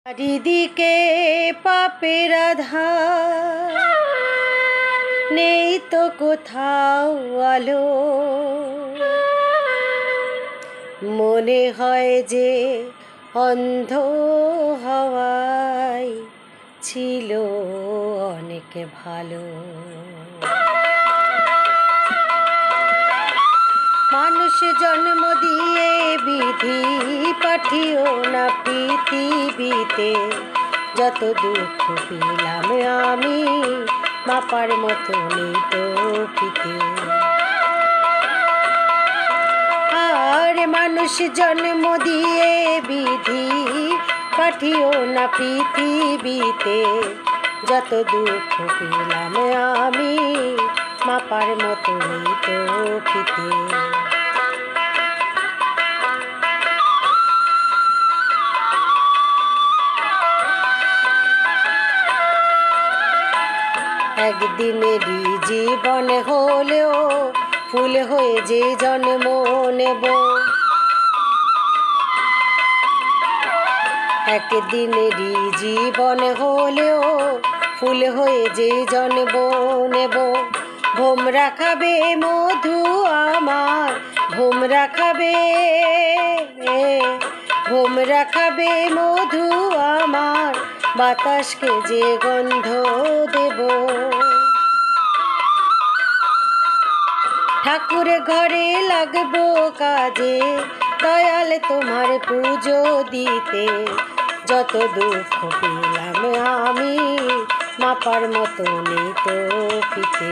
চারিদিকে পাপের আধার, নেই তো কোথাও আলো। মনে হয় যে অন্ধ হওয়ায় ছিল অনেক ভালো। মানুষ জন্ম দিয়ে বিধি পাঠিও না পৃথিবীতে। যত দুঃখ পেলাম আমি মাপার মতো নেই তো পিতে। আর মানুষ জন্ম দিয়ে বিধি পাঠিও না পৃথিবীতে। যত দুঃখ পেলাম আমি মাপার মতো নেই তো পিতে। একদিনেরই জীবন হলেও ফুল হয়ে যে জন্ম নেব। একদিনেরই জীবন হলেও ফুল হয়ে যে জন্ম নেব। ভোমরা খাবে মধু আমার, ভোমরা খাবে, ভোমরা খাবে মধু আমার, বাতাসকে যে গন্ধ দেব। ঠাকুর ঘরে লাগবো কাজে, দয়াল তোমার পুজো দিতে। যত দুঃখ পেলাম আমি মাপার মতো নেই তো পিতে।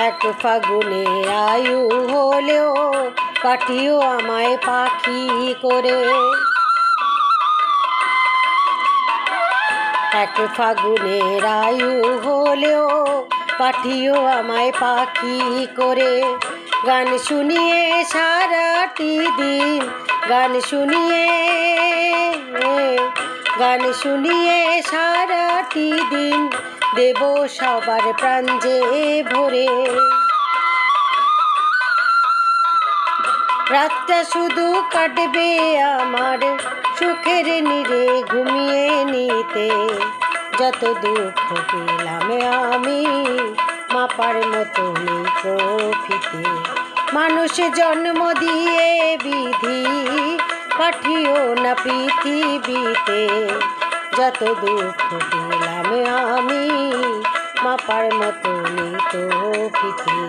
এক ফাগুনে আয়ু হলেও পাঠিও আমায় পাখি করে। এক ফাগুনের আয়ু হলেও পাঠিও আমায় পাখি করে। গান শুনিয়ে সারাটি দিন, গান শুনিয়ে, গান শুনিয়ে সারাটি দিন দেব সবার প্রাণ যে ভরে। রাতটা শুধু কাটবে আমার সুখের নীড়ে ঘুমিয়ে নিতে। যত দুঃখ পেলাম আমি মাপার মতো নেই তো পিতে। মানুষ জন্ম দিয়ে বিধি পাঠিও না পৃথিবীতে। যত দুঃখ পেলাম আমি মাপার মতো নেই তো পিতে।